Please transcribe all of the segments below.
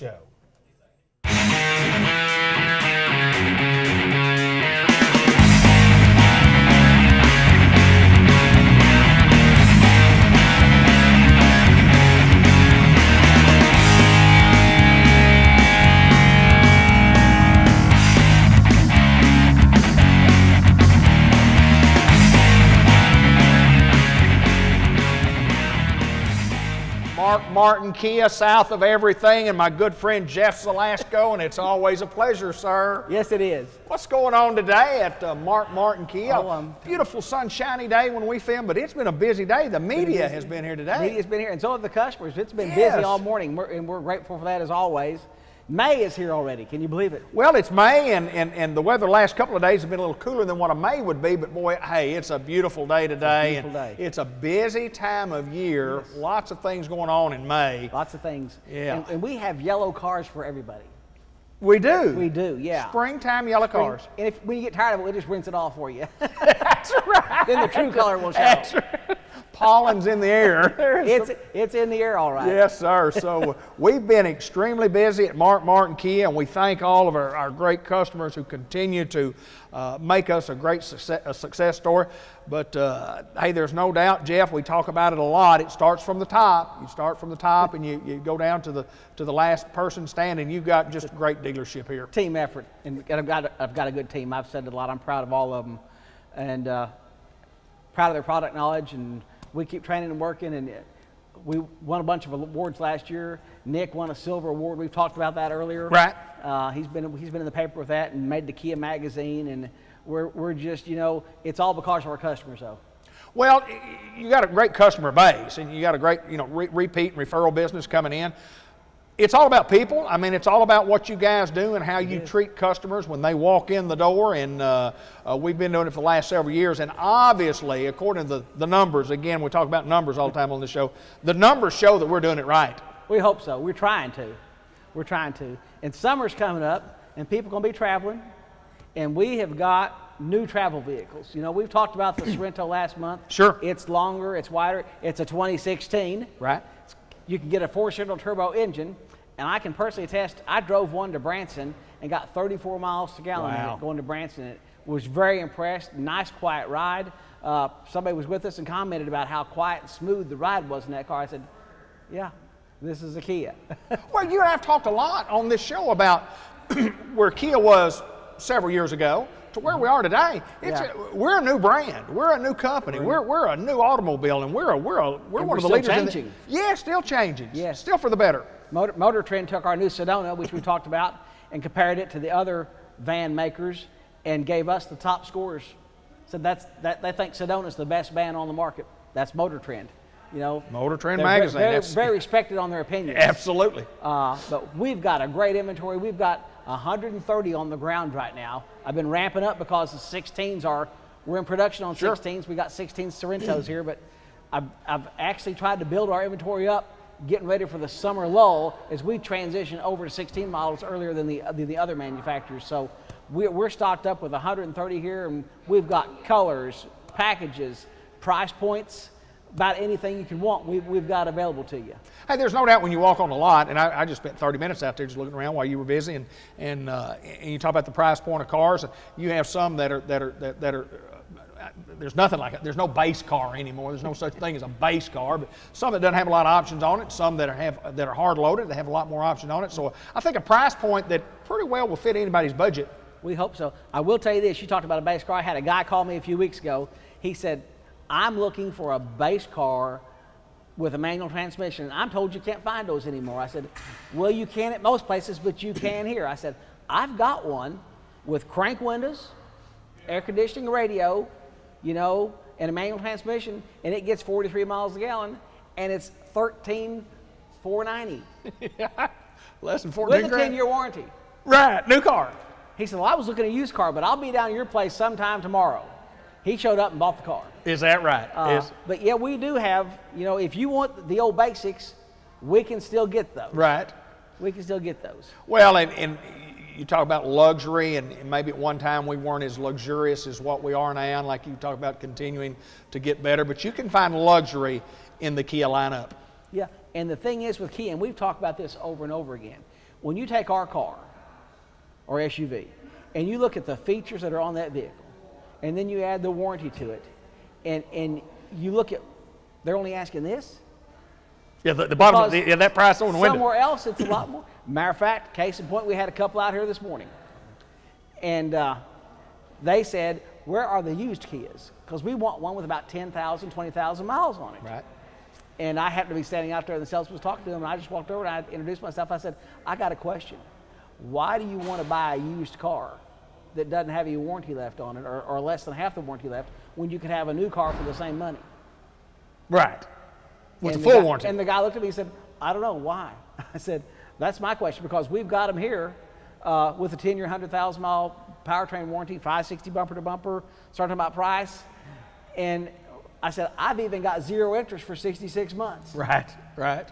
Show. Martin Kia, south of everything, and my good friend Jeff Zelasco, and it's always a pleasure, sir. Yes, it is. What's going on today at Martin Kia? Beautiful sunshiny day when we film, but it's been a busy day. The media has been here today. The media's been here, and so have the customers. It's been busy all morning, and we're grateful for that as always. May is here already. Can you believe it? Well, it's May, and the weather the last couple of days has been a little cooler than what a May would be, but boy, hey, it's a beautiful day today. It's a beautiful day. It's a busy time of year. Yes. Lots of things going on in May. Lots of things. Yeah. And we have yellow cars for everybody. We do. We do, yeah. Springtime yellow cars. And when you get tired of it, we'll just rinse it off for you. That's right. Then the true color will show. That's right. Pollen's in the air. It's in the air, all right. Yes, sir. So we've been extremely busy at Martin Kia, and we thank all of our great customers who continue to make us a great success story. But hey, there's no doubt, Jeff, we talk about it a lot. It starts from the top. You start from the top, and you go down to the last person standing. You've got just a great dealership here. Team effort, and I've got a good team. I've said it a lot. I'm proud of all of them, and proud of their product knowledge, and we keep training and working, and we won a bunch of awards last year. Nick won a silver award. We've talked about that earlier. Right. He's been in the paper with that and made the Kia magazine, and we're just, it's all because of our customers, though. Well, you got a great customer base, and you got a great, repeat and referral business coming in. It's all about people. I mean, it's all about what you guys do and how you treat customers when they walk in the door. And we've been doing it for the last several years. And obviously, according to the numbers, again, we talk about numbers all the time on this show, the numbers show that we're doing it right. We hope so. We're trying to. We're trying to. And summer's coming up, and people are going to be traveling. And we have got new travel vehicles. We've talked about the Sorrento last month. Sure. It's longer. It's wider. It's a 2016. Right. You can get a 4-cylinder turbo engine, and I can personally attest, I drove one to Branson and got 34 miles per gallon in it going to Branson. It was very impressed. Nice, quiet ride. Somebody was with us and commented about how quiet and smooth the ride was in that car. I said, yeah, this is a Kia. Well, you and I have talked a lot on this show about where Kia was several years ago to where we are today. We're a new brand. We're a new company. We're a new automobile, and we're one of the leaders. Changing. Still changing. Yes. Still for the better. Motor Trend took our new Sedona, which we talked about, and compared it to the other van makers and gave us the top scores. Said they think Sedona's the best van on the market. That's Motor Trend. Motor Trend magazine. Very respected on their opinions. Absolutely. But we've got a great inventory. We've got 130 on the ground right now. I've been ramping up because the 16s we're in production on 16s. We got 16 Sorrentos here, but I've actually tried to build our inventory up, getting ready for the summer lull as we transition over to 16 models earlier than the other manufacturers. So we're stocked up with 130 here, and we've got colors, packages, price points, about anything you can want, we've got available to you. Hey, there's no doubt when you walk on the lot, and I just spent 30 minutes out there just looking around while you were busy, and you talk about the price point of cars. You have some that are there's nothing like it. There's no base car anymore. There's no such thing as a base car, but some that doesn't have a lot of options on it, some that are hard loaded, that have a lot more options on it. So I think a price point that pretty well will fit anybody's budget. We hope so. I will tell you this, you talked about a base car. I had a guy call me a few weeks ago. He said, I'm looking for a base car with a manual transmission. And I'm told you can't find those anymore. I said, well, you can at most places, but you can here. I said, I've got one with crank windows, air conditioning, radio, and a manual transmission, and it gets 43 miles a gallon, and it's $13,490. Less than 14 with a 10-year warranty. Right, new car. He said, well, I was looking at a used car, but I'll be down at your place sometime tomorrow. He showed up and bought the car. Is that right? But yeah, we do have, if you want the old basics, we can still get those. Right. We can still get those. Well, and you talk about luxury, and maybe at one time we weren't as luxurious as what we are now, and like you talk about continuing to get better, but you can find luxury in the Kia lineup. Yeah, and the thing is with Kia, and we've talked about this over and over again, When you take our car or SUV and you look at the features that are on that vehicle, and then you add the warranty to it, and you look at, they're only asking this? Yeah, the bottom of that price on the window. Somewhere else, it's a lot more. Matter of fact, case in point, we had a couple out here this morning. And they said, where are the used Kias? Because we want one with about 10,000, 20,000 miles on it. Right. And I happened to be standing out there, and the salesman was talking to them, and I just walked over and I introduced myself. I said, I got a question. Why do you want to buy a used car that doesn't have any warranty left on it, or less than half the warranty left, when you could have a new car for the same money? Right. With And the full warranty. And the guy looked at me and said, I don't know, why? I said, that's my question, because we've got them here with a 10-year, 100,000-mile powertrain warranty, 560 bumper to bumper, starting about price. And I said, I've even got 0 interest for 66 months. Right, right.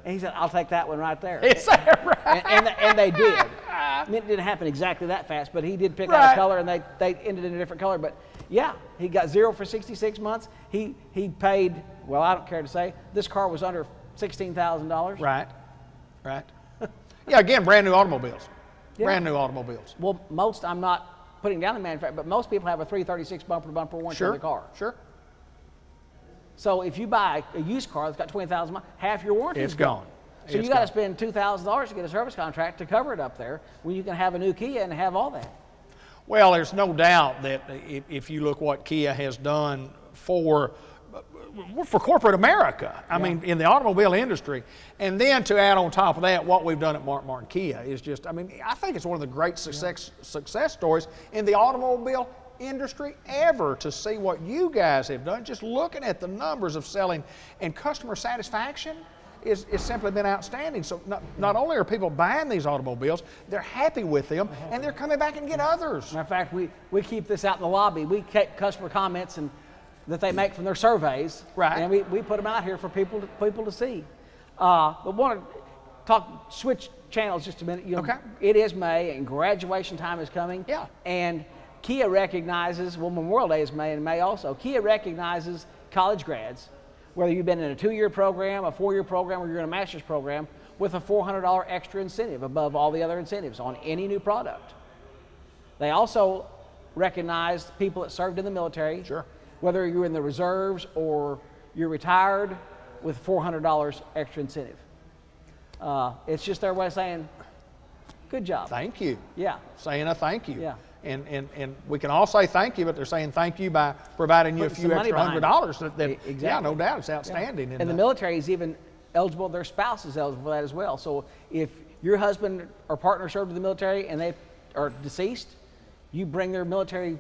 And he said, I'll take that one right there. Is that right? And they did. I mean, it didn't happen exactly that fast, but he did pick out a color, and they ended in a different color. But yeah, he got 0 for 66 months. He paid, well, I don't care to say, this car was under $16,000. Right, right. Yeah, again, brand new automobiles. Yeah. Brand new automobiles. Well, most, I'm not putting down the manufacturer, but most people have a 336 bumper to bumper warranty on the car. Sure. So if you buy a used car that's got 20,000 miles, half your warranty is gone. So you got to spend $2,000 to get a service contract to cover it up there, when you can have a new Kia and have all that. Well, there's no doubt that if you look what Kia has done for corporate America, I mean, in the automobile industry, and then to add on top of that what we've done at Martin Kia is just, I mean, I think it's one of the great success stories in the automobile industry ever, to see what you guys have done. Just looking at the numbers of selling and customer satisfaction is simply been outstanding. So not only are people buying these automobiles, they're happy with them, and they're coming back and get others. Matter of fact, we keep this out in the lobby. We take customer comments that they make from their surveys, right? And we put them out here for people to see. But want to switch channels just a minute. You know, okay. It is May, and graduation time is coming. Yeah. And Kia recognizes, well, Memorial Day is May, and May also. Kia recognizes college grads, whether you've been in a 2-year program, a 4-year program, or you're in a master's program, with a $400 extra incentive above all the other incentives on any new product. They also recognize people that served in the military, sure, whether you're in the reserves or you're retired, with $400 extra incentive. It's just their way of saying, good job. Thank you. Yeah. Saying a thank you. Yeah. And we can all say thank you, but they're saying thank you by providing you a few extra $100. Exactly. Yeah, no doubt, it's outstanding. Yeah. And the military is even eligible; their spouse is eligible for that as well. So if your husband or partner served in the military and they are deceased, you bring their military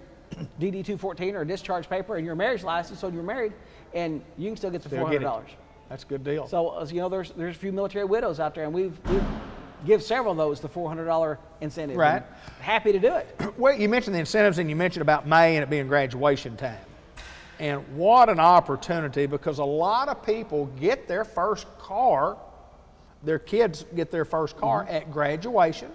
DD-214 or discharge paper and your marriage license, so you're married, and you can still get the $400. That's a good deal. So you know, there's a few military widows out there, and we've give several of those the $400 incentive. Right. Happy to do it. Well, you mentioned the incentives, and you mentioned about May and it being graduation time. And what an opportunity, because a lot of people get their first car, their kids get their first car at graduation,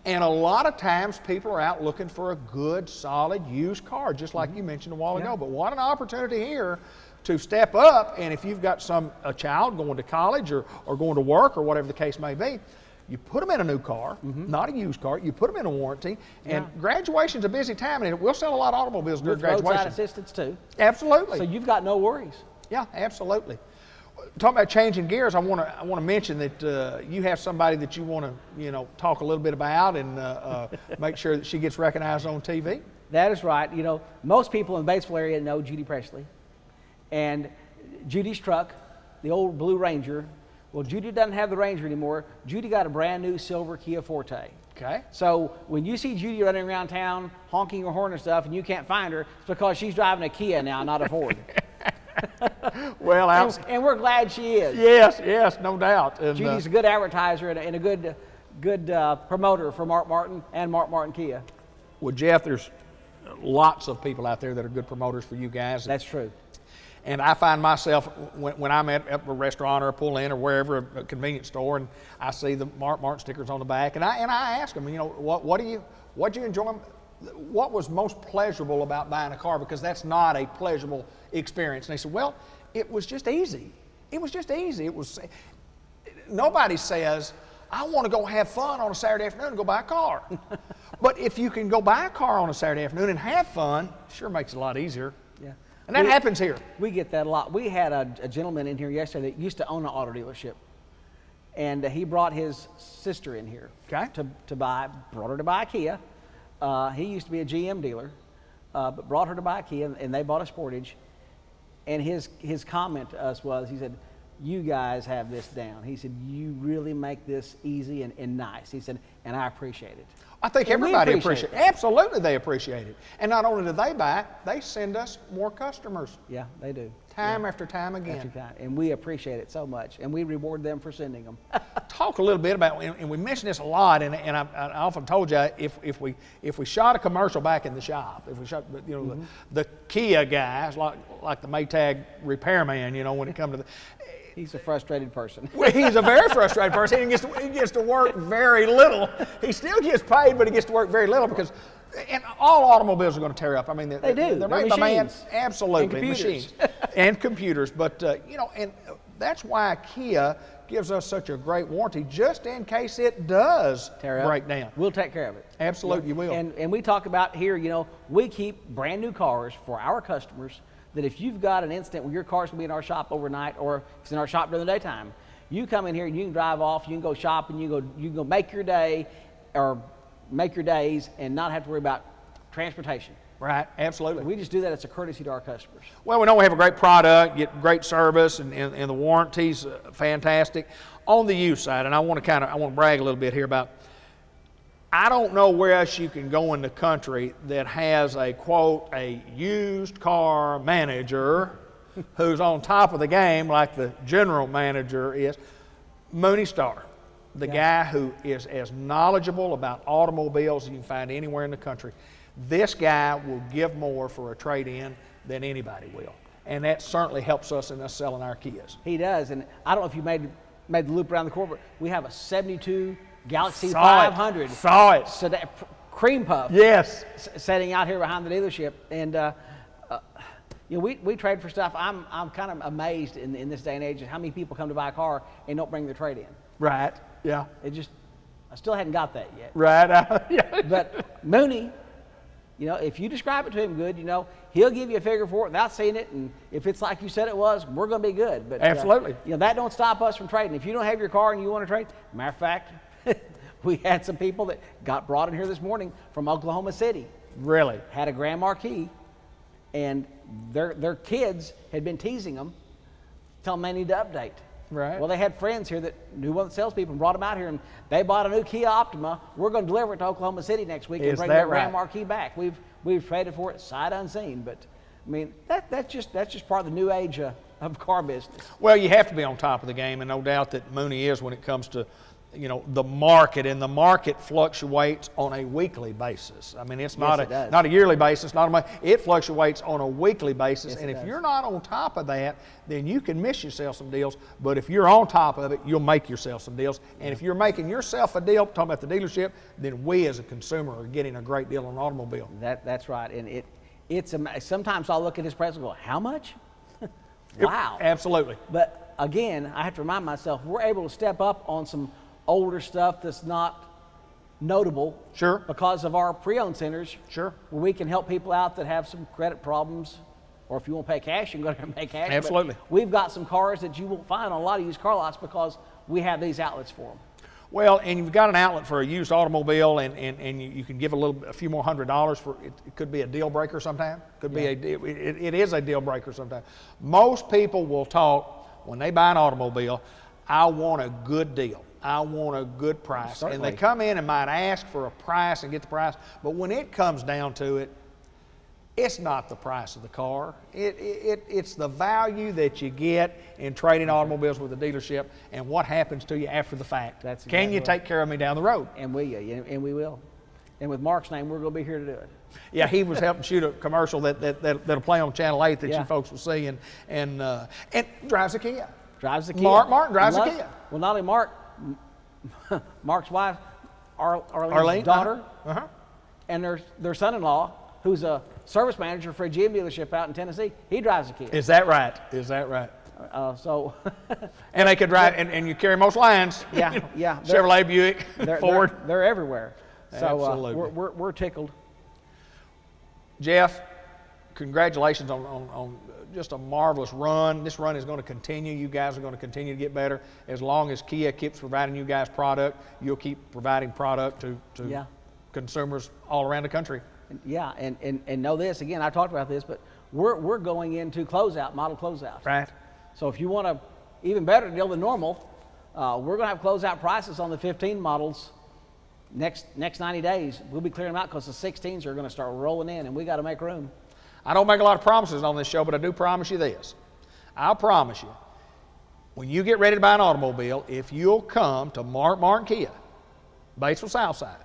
and a lot of times people are out looking for a good, solid, used car, just like you mentioned a while ago. But what an opportunity here to step up, and if you've got a child going to college or going to work or whatever the case may be, you put them in a new car, not a used car. You put them in a warranty, and graduation's a busy time, and we'll sell a lot of automobiles during graduation. Roadside assistance too. Absolutely. So you've got no worries. Yeah, absolutely. Talking about changing gears, I want to mention that you have somebody that you want to talk a little bit about and make sure that she gets recognized on TV. That is right. You know, most people in the Batesville area know Judy Presley, and Judy's truck, the old Blue Ranger. Well, Judy doesn't have the Ranger anymore. Judy got a brand new silver Kia Forte. Okay. So when you see Judy running around town honking her horn and stuff, and you can't find her, it's because she's driving a Kia now, not a Ford. Well, and we're glad she is. Yes, no doubt. And, Judy's a good advertiser and a good promoter for Mark Martin and Mark Martin Kia. Well, Jeff, there's lots of people out there that are good promoters for you guys. That's true. And I find myself, when I'm at a restaurant or a pull-in or wherever, a convenience store, and I see the Mark Martin stickers on the back, and I ask them, what do you enjoy? What was most pleasurable about buying a car? Because that's not a pleasurable experience. And they said, well, it was just easy. It was just easy. Nobody says, I want to go have fun on a Saturday afternoon and go buy a car. But if you can go buy a car on a Saturday afternoon and have fun, it sure makes it a lot easier. Yeah. And that happens here. We get that a lot. We had a gentleman in here yesterday that used to own an auto dealership. And he brought his sister in here brought her to buy a Kia. He used to be a GM dealer, but brought her to buy a Kia, and they bought a Sportage. And his comment to us was, he said, you guys have this down. He said, you really make this easy and nice. He said, and I appreciate it. I think everybody appreciates it. Absolutely, they appreciate it. And not only do they buy it, they send us more customers. Yeah, they do. Time after time again. After time. And we appreciate it so much. And we reward them for sending them. Talk a little bit about, and we mention this a lot, and I often told you, if we shot a commercial back in the shop, if we shot, the Kia guys, like the Maytag repairman, when it comes to the, he's a frustrated person. Well, he's a very frustrated person. He gets to work very little. He still gets paid, but he gets to work very little because, and all automobiles are going to tear up. I mean, they do. They're made by man, machines. absolutely, And machines and computers. But and that's why Kia gives us such a great warranty, just in case it does break down. We'll take care of it. Absolutely, you will. And we talk about here, we keep brand new cars for our customers. That if you've got an incident where your car's going to be in our shop overnight, or if it's in our shop during the daytime, you come in here and you can drive off, you can go shop, and you can go make your day or make your days and not have to worry about transportation. Right, absolutely. We just do that as a courtesy to our customers. Well, we know we have a great product, get great service, and the warranty's fantastic. On the used side, and I want to brag a little bit here about, I don't know where else you can go in the country that has a, quote, a used car manager who's on top of the game like the general manager is. Mooney Star, the guy who is as knowledgeable about automobiles as you can find anywhere in the country. This guy will give more for a trade-in than anybody will. And that certainly helps us in us selling our Kias. He does. And I don't know if you made the loop around the corner, but we have a 72 Galaxy 500. Saw it. So that cream puff. Yes. Setting out here behind the dealership. And we trade for stuff. I'm kind of amazed in this day and age at how many people come to buy a car and don't bring their trade in. Right. Yeah. I still hadn't got that yet. Right. Yeah. But Mooney, if you describe it to him good, he'll give you a figure for it without seeing it. And if it's like you said it was, we're going to be good. But absolutely. That don't stop us from trading. If you don't have your car and you want to trade, matter of fact, we had some people that got brought in here this morning from Oklahoma City. Really? Had a Grand Marquis, and their kids had been teasing them, telling them they need to update. Right. Well, they had friends here that knew one of the salespeople and brought them out here, and they bought a new Kia Optima. We're going to deliver it to Oklahoma City next week and bring their Grand Marquis back. We've traded for it sight unseen, but I mean that's just part of the new age of car business. Well, you have to be on top of the game, and no doubt that Mooney is when it comes to the market, and the market fluctuates on a weekly basis. I mean, it's not a yearly basis, not a month. It fluctuates on a weekly basis, and if you're not on top of that, then you can miss yourself some deals. But if you're on top of it, you'll make yourself some deals. And if you're making yourself a deal, talking about the dealership, then we as a consumer are getting a great deal on an automobile. That's right, and it's sometimes I'll look at his price and go, how much? Wow. Absolutely. But again, I have to remind myself, we're able to step up on some older stuff that's not notable. Sure. Because of our pre-owned centers. Sure. Where we can help people out that have some credit problems, or if you want to pay cash, you can go there and pay cash. Absolutely. But we've got some cars that you won't find on a lot of used car lots because we have these outlets for them. Well, and you've got an outlet for a used automobile, and you can give a few more $100 for it. It could be a deal breaker sometime. It is a deal breaker sometime. Most people will talk when they buy an automobile, I want a good deal. I want a good price. Certainly. And they come in and might ask for a price and get the price, but when it comes down to it, it's not the price of the car. It's the value that you get in trading automobiles with a dealership and what happens to you after the fact. That's exactly Can you take care of me down the road? And we will. And with Mark's name, we're going to be here to do it. Yeah, he was helping shoot a commercial that'll play on Channel 8 that you folks will see, and drives a Kia. Drives the Kia. Martin drives a Kia. Well, not only Mark, Mark's wife, Arlene's daughter, and their son-in-law, who's a service manager for a GM dealership out in Tennessee, he drives a Kia. Is that right? Is that right? So. And they could drive, and you carry most lines. Yeah, yeah. Chevrolet, Buick, Ford. They're everywhere. So Absolutely. We're tickled. Jeff, congratulations on just a marvelous run. This run is going to continue. You guys are going to continue to get better. As long as Kia keeps providing you guys product, you'll keep providing product to consumers all around the country. Yeah, and know this, again, I talked about this, but we're going into model closeout. Right. So if you want a even better deal than normal, we're going to have closeout prices on the 15 models next 90 days. We'll be clearing them out because the 16s are going to start rolling in, and we got to make room. I don't make a lot of promises on this show, but I do promise you this. I'll promise you, when you get ready to buy an automobile, if you'll come to Martin Kia, Batesville Southside,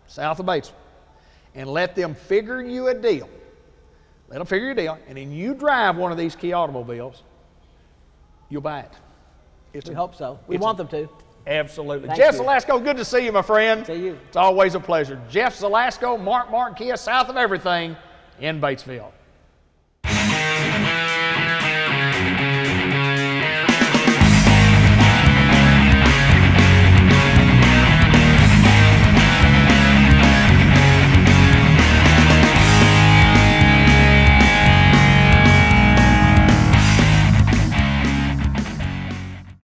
south of Batesville, and let them figure you a deal. Let them figure you a deal, and then you drive one of these Kia automobiles, you'll buy it. We hope so. We want them to. Absolutely. Thank Jeff you. Zelasco, good to see you, my friend. See you. It's always a pleasure. Jeff Zelasco, Martin Kia, south of everything in Batesville.